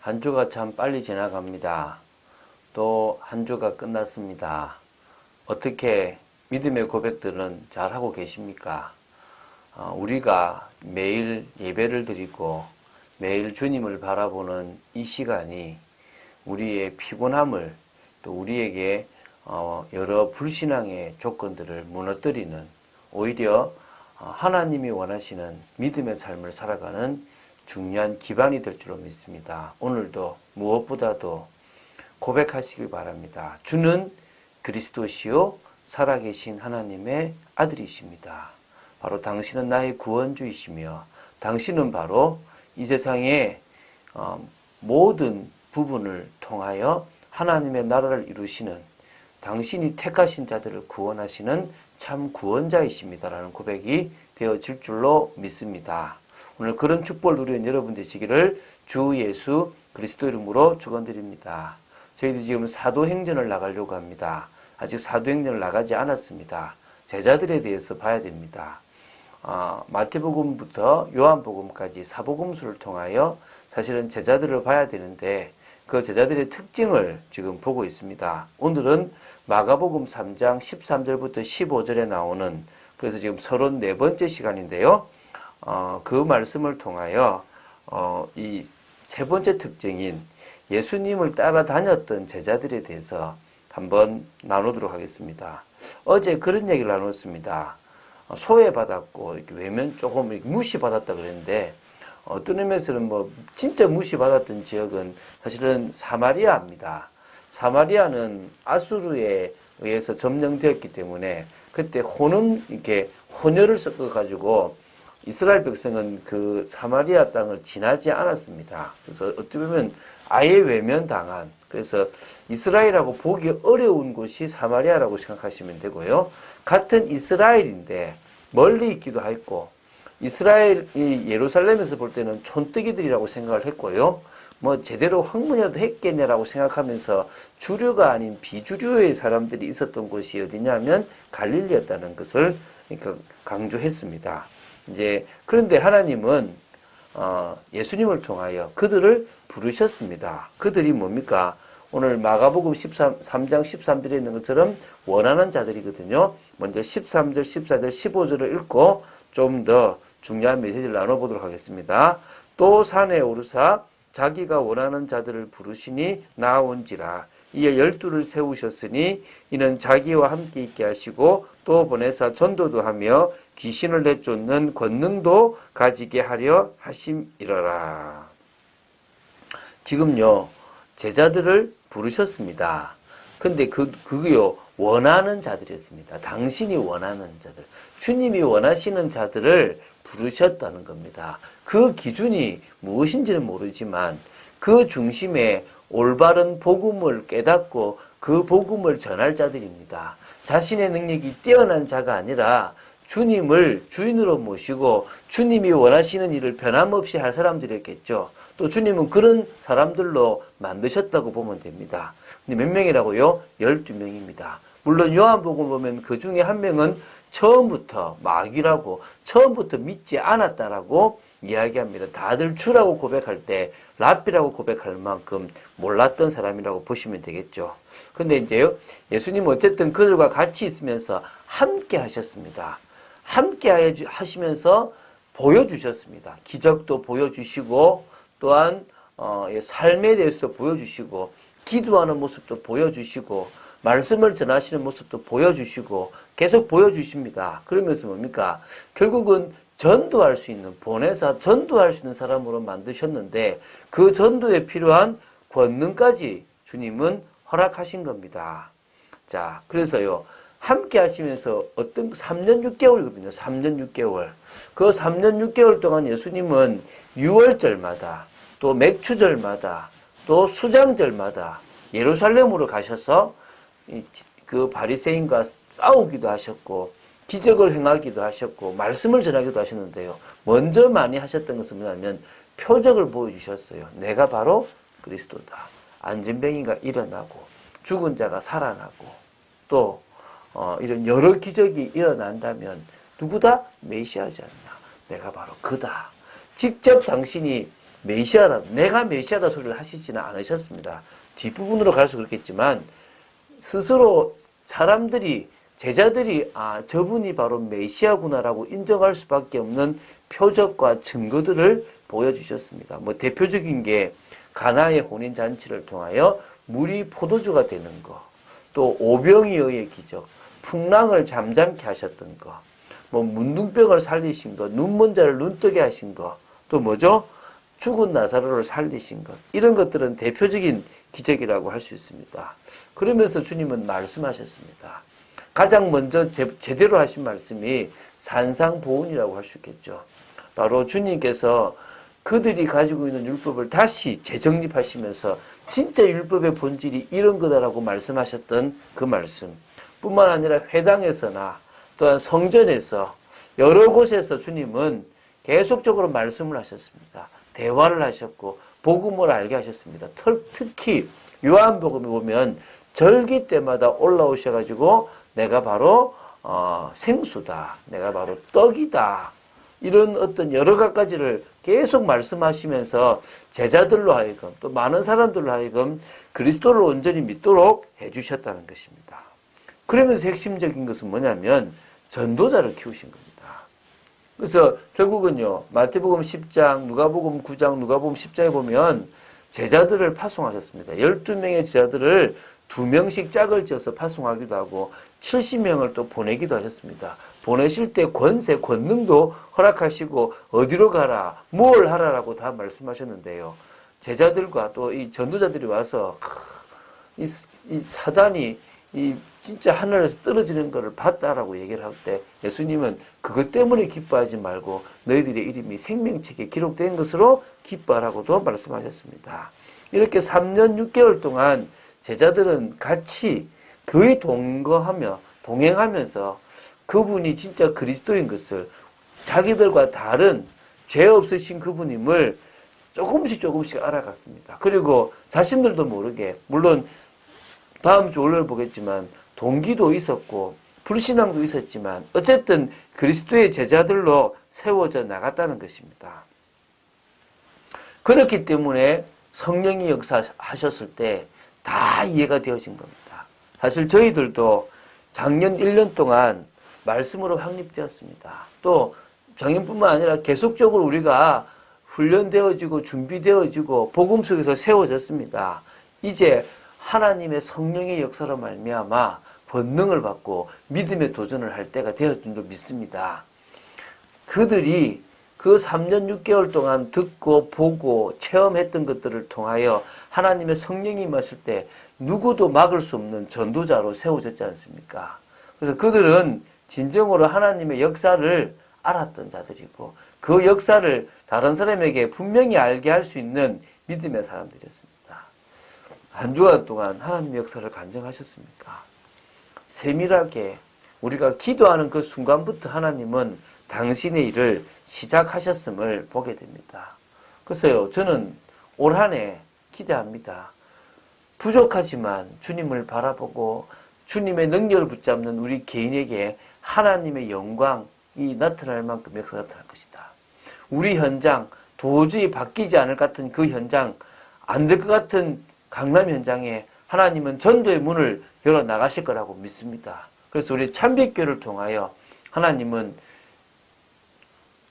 한 주가 참 빨리 지나갑니다. 또 한 주가 끝났습니다. 어떻게 믿음의 고백들은 잘 하고 계십니까? 우리가 매일 예배를 드리고 매일 주님을 바라보는 이 시간이 우리의 피곤함을 또 우리에게 여러 불신앙의 조건들을 무너뜨리는, 오히려 하나님이 원하시는 믿음의 삶을 살아가는 중요한 기반이 될 줄로 믿습니다. 오늘도 무엇보다도 고백하시기 바랍니다. 주는 그리스도시요 살아계신 하나님의 아들이십니다. 바로 당신은 나의 구원주이시며 당신은 바로 이 세상의 모든 부분을 통하여 하나님의 나라를 이루시는, 당신이 택하신 자들을 구원하시는 참 구원자이십니다라는 고백이 되어질 줄로 믿습니다. 오늘 그런 축복을 누리는 여러분 되시기를 주 예수 그리스도 이름으로 축원드립니다. 저희들이 지금 사도행전을 나가려고 합니다. 아직 사도행전을 나가지 않았습니다. 제자들에 대해서 봐야 됩니다. 마태복음부터 요한복음까지 사복음서를 통하여 사실은 제자들을 봐야 되는데 그 제자들의 특징을 지금 보고 있습니다. 오늘은 마가복음 3장 13절부터 15절에 나오는, 그래서 지금 34번째 시간인데요. 그 말씀을 통하여 이 세 번째 특징인 예수님을 따라다녔던 제자들에 대해서 한번 나누도록 하겠습니다. 어제 그런 얘기를 나눴습니다. 소외받았고 이렇게 외면 조금 무시받았다 그랬는데, 어떤 의미에서는 진짜 무시받았던 지역은 사실은 사마리아입니다. 사마리아는 아수르에 의해서 점령되었기 때문에 그때 이렇게 혼혈을 섞어가지고 이스라엘 백성은 그 사마리아 땅을 지나지 않았습니다. 그래서 어떻게 보면 아예 외면당한, 그래서 이스라엘하고 보기 어려운 곳이 사마리아라고 생각하시면 되고요. 같은 이스라엘인데 멀리 있기도 했고, 이스라엘이 예루살렘에서 볼 때는 촌뜨기들이라고 생각을 했고요. 제대로 황무냐도 했겠냐라고 생각하면서 주류가 아닌 비주류의 사람들이 있었던 곳이 어디냐면 갈릴리였다는 것을 강조했습니다. 그런데 하나님은 예수님을 통하여 그들을 부르셨습니다. 그들이 뭡니까? 오늘 마가복음 3장 13절에 있는 것처럼 원하는 자들이거든요. 먼저 13절, 14절, 15절을 읽고 좀 더 중요한 메시지를 나눠보도록 하겠습니다. 또 산에 오르사 자기가 원하는 자들을 부르시니 나온지라. 이에 12를 세우셨으니 이는 자기와 함께 있게 하시고 또 보내사 전도도 하며 귀신을 내쫓는 권능도 가지게 하려 하심이러라. 지금요, 제자들을 부르셨습니다. 근데 그게요, 원하는 자들이었습니다. 당신이 원하는 자들, 주님이 원하시는 자들을 부르셨다는 겁니다. 그 기준이 무엇인지는 모르지만 그 중심에 올바른 복음을 깨닫고 그 복음을 전할 자들입니다. 자신의 능력이 뛰어난 자가 아니라 주님을 주인으로 모시고 주님이 원하시는 일을 변함없이 할 사람들이었겠죠. 또 주님은 그런 사람들로 만드셨다고 보면 됩니다. 근데 몇 명이라고요? 12명입니다. 물론 요한복음 보면 그 중에 한 명은 처음부터 마귀라고, 처음부터 믿지 않았다라고 이야기합니다. 다들 주라고 고백할 때 랍비라고 고백할 만큼 몰랐던 사람이라고 보시면 되겠죠. 근데 이제요, 예수님은 어쨌든 그들과 같이 있으면서 함께 하셨습니다. 함께 하시면서 보여주셨습니다. 기적도 보여주시고, 또한 삶에 대해서도 보여주시고, 기도하는 모습도 보여주시고, 말씀을 전하시는 모습도 보여주시고, 계속 보여주십니다. 그러면서 뭡니까? 결국은 전도할 수 있는, 보내사 전도할 수 있는 사람으로 만드셨는데 그 전도에 필요한 권능까지 주님은 허락하신 겁니다. 자, 그래서요, 함께 하시면서 3년 6개월이거든요. 3년 6개월. 그 3년 6개월 동안 예수님은 유월절마다, 또 맥추절마다, 또 수장절마다 예루살렘으로 가셔서 그 바리새인과 싸우기도 하셨고, 기적을 행하기도 하셨고, 말씀을 전하기도 하셨는데요. 먼저 많이 하셨던 것은 뭐냐면 표적을 보여주셨어요. 내가 바로 그리스도다. 안진뱅이가 일어나고, 죽은 자가 살아나고, 또 이런 여러 기적이 일어난다면 누구다? 메시아지 않나. 내가 바로 그다. 직접 당신이 메시아라, 내가 메시아다 소리를 하시지는 않으셨습니다. 뒷부분으로 가서 그렇겠지만 스스로 사람들이, 제자들이 저분이 바로 메시아구나라고 인정할 수밖에 없는 표적과 증거들을 보여주셨습니다. 뭐 대표적인 게 가나의 혼인잔치를 통하여 물이 포도주가 되는 거, 또 오병이어의 기적, 풍랑을 잠잠케 하셨던 거, 뭐 문둥병을 살리신 거, 눈먼 자를 눈뜨게 하신 거, 또 뭐죠? 죽은 나사로를 살리신 것. 이런 것들은 대표적인 기적이라고 할 수 있습니다. 그러면서 주님은 말씀하셨습니다. 가장 먼저 제대로 하신 말씀이 산상보훈이라고 할 수 있겠죠. 바로 주님께서 그들이 가지고 있는 율법을 다시 재정립하시면서 진짜 율법의 본질이 이런 거다라고 말씀하셨던 그 말씀 뿐만 아니라 회당에서나 또한 성전에서 여러 곳에서 주님은 계속적으로 말씀을 하셨습니다. 대화를 하셨고 복음을 알게 하셨습니다. 특히 요한복음에 보면 절기 때마다 올라오셔가지고 내가 바로 생수다, 내가 바로 떡이다, 이런 어떤 여러 가지를 계속 말씀하시면서 제자들로 하여금 또 많은 사람들로 하여금 그리스도를 온전히 믿도록 해주셨다는 것입니다. 그러면서 핵심적인 것은 뭐냐면 전도자를 키우신 겁니다. 그래서 결국은요, 마태복음 10장, 누가복음 9장, 누가복음 10장에 보면 제자들을 파송하셨습니다. 12명의 제자들을 2명씩 짝을 지어서 파송하기도 하고 70명을 또 보내기도 하셨습니다. 보내실 때 권세, 권능도 허락하시고 어디로 가라, 뭘 하라라고 다 말씀하셨는데요. 제자들과 또 이 전도자들이 와서 이 사단이 이 진짜 하늘에서 떨어지는 것을 봤다라고 얘기를 할 때 예수님은 그것 때문에 기뻐하지 말고 너희들의 이름이 생명책에 기록된 것으로 기뻐하라고도 말씀하셨습니다. 이렇게 3년 6개월 동안 제자들은 같이 거의 동행하면서 그분이 진짜 그리스도인 것을, 자기들과 다른 죄 없으신 그분임을 조금씩 알아갔습니다. 그리고 자신들도 모르게, 물론 다음 주 월요일 보겠지만 동기도 있었고 불신앙도 있었지만 어쨌든 그리스도의 제자들로 세워져 나갔다는 것입니다. 그렇기 때문에 성령이 역사하셨을 때 다 이해가 되어진 겁니다. 사실 저희들도 작년 1년 동안 말씀으로 확립되었습니다. 또 작년뿐만 아니라 계속적으로 우리가 훈련되어지고 준비되어지고 복음 속에서 세워졌습니다. 이제 하나님의 성령의 역사로 말미암아 권능을 받고 믿음의 도전을 할 때가 되었던 줄 믿습니다. 그들이 그 3년 6개월 동안 듣고 보고 체험했던 것들을 통하여 하나님의 성령이 임하실 때 누구도 막을 수 없는 전도자로 세워졌지 않습니까? 그래서 그들은 진정으로 하나님의 역사를 알았던 자들이고 그 역사를 다른 사람에게 분명히 알게 할 수 있는 믿음의 사람들이었습니다. 한 주간 동안 하나님의 역사를 간증하셨습니까? 세밀하게 우리가 기도하는 그 순간부터 하나님은 당신의 일을 시작하셨음을 보게 됩니다. 그래서요, 저는 올 한 해 기대합니다. 부족하지만 주님을 바라보고 주님의 능력을 붙잡는 우리 개인에게 하나님의 영광이 나타날 만큼 역사가 나타날 것이다. 우리 현장, 도저히 바뀌지 않을 것 같은 그 현장, 안 될 것 같은 강남 현장에 하나님은 전도의 문을 열어 나가실 거라고 믿습니다. 그래서 우리 참빛교를 통하여 하나님은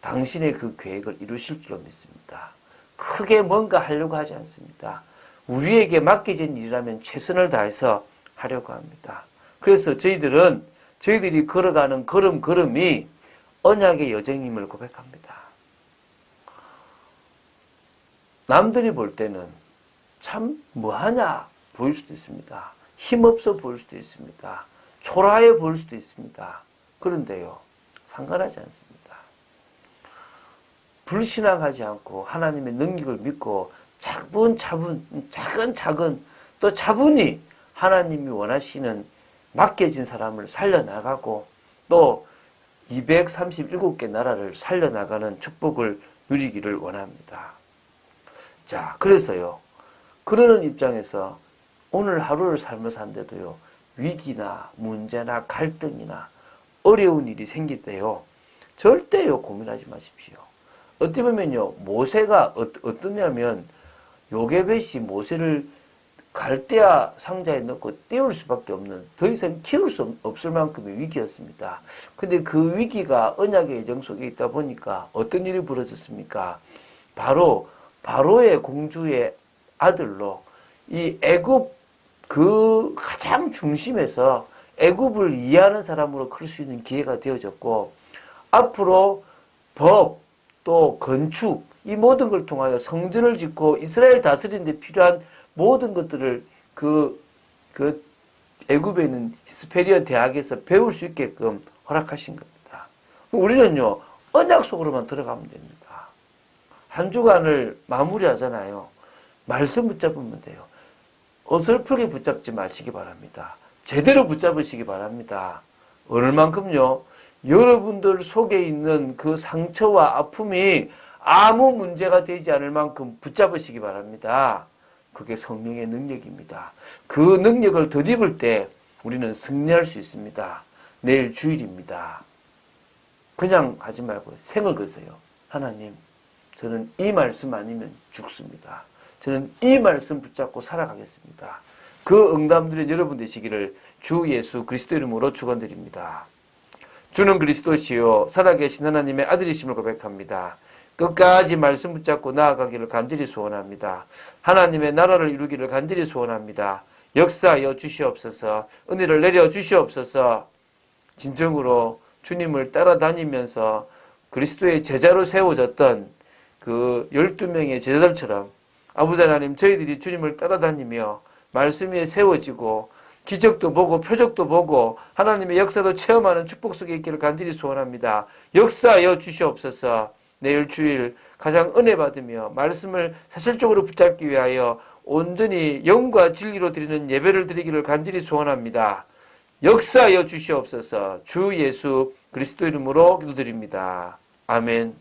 당신의 그 계획을 이루실 줄로 믿습니다. 크게 뭔가 하려고 하지 않습니다. 우리에게 맡겨진 일이라면 최선을 다해서 하려고 합니다. 그래서 저희들이 걸어가는 걸음걸음이 언약의 여정임을 고백합니다. 남들이 볼 때는 참 뭐하냐 보일 수도 있습니다. 힘없어 보일 수도 있습니다. 초라해 보일 수도 있습니다. 그런데요, 상관하지 않습니다. 불신앙하지 않고 하나님의 능력을 믿고 차근차근 또 차분히 하나님이 원하시는 맡겨진 사람을 살려나가고 또 237개 나라를 살려나가는 축복을 누리기를 원합니다. 자, 그래서요, 그러는 입장에서 오늘 하루를 살면서 한데도요, 위기나 문제나 갈등이나 어려운 일이 생길 때요, 절대요 고민하지 마십시오. 어떻게 보면요, 모세가 어떠냐면 요게벳이 모세를 갈대아 상자에 넣고 띄울 수밖에 없는, 더 이상 키울 수 없을 만큼의 위기였습니다. 근데 그 위기가 언약의 예정 속에 있다 보니까 어떤 일이 벌어졌습니까? 바로 바로의 공주의 아들로 이 애굽 그 가장 중심에서 애굽을 이해하는 사람으로 클 수 있는 기회가 되어졌고, 앞으로 법, 또 건축, 이 모든 걸 통하여 성전을 짓고 이스라엘 다스리는 데 필요한 모든 것들을 그 애굽에 있는 히스페리아 대학에서 배울 수 있게끔 허락하신 겁니다. 우리는요, 언약 속으로만 들어가면 됩니다. 한 주간을 마무리하잖아요. 말씀 붙잡으면 돼요. 어설프게 붙잡지 마시기 바랍니다. 제대로 붙잡으시기 바랍니다. 얼만큼요? 여러분들 속에 있는 그 상처와 아픔이 아무 문제가 되지 않을 만큼 붙잡으시기 바랍니다. 그게 성령의 능력입니다. 그 능력을 덧입을 때 우리는 승리할 수 있습니다. 내일 주일입니다. 그냥 하지 말고 생을 거세요. 하나님, 저는 이 말씀 아니면 죽습니다. 저는 이 말씀 붙잡고 살아가겠습니다. 그 응답 누린 여러분 되시기를 주 예수 그리스도 이름으로 축원드립니다. 주는 그리스도시요 살아계신 하나님의 아들이심을 고백합니다. 끝까지 말씀 붙잡고 나아가기를 간절히 소원합니다. 하나님의 나라를 이루기를 간절히 소원합니다. 역사하여 주시옵소서. 은혜를 내려 주시옵소서. 진정으로 주님을 따라다니면서 그리스도의 제자로 세워졌던 그 12명의 제자들처럼 아버지 하나님, 저희들이 주님을 따라다니며 말씀 위에 세워지고 기적도 보고 표적도 보고 하나님의 역사도 체험하는 축복 속에 있기를 간절히 소원합니다. 역사하여 주시옵소서. 내일 주일 가장 은혜 받으며 말씀을 사실적으로 붙잡기 위하여 온전히 영과 진리로 드리는 예배를 드리기를 간절히 소원합니다. 역사하여 주시옵소서. 주 예수 그리스도 이름으로 기도드립니다. 아멘.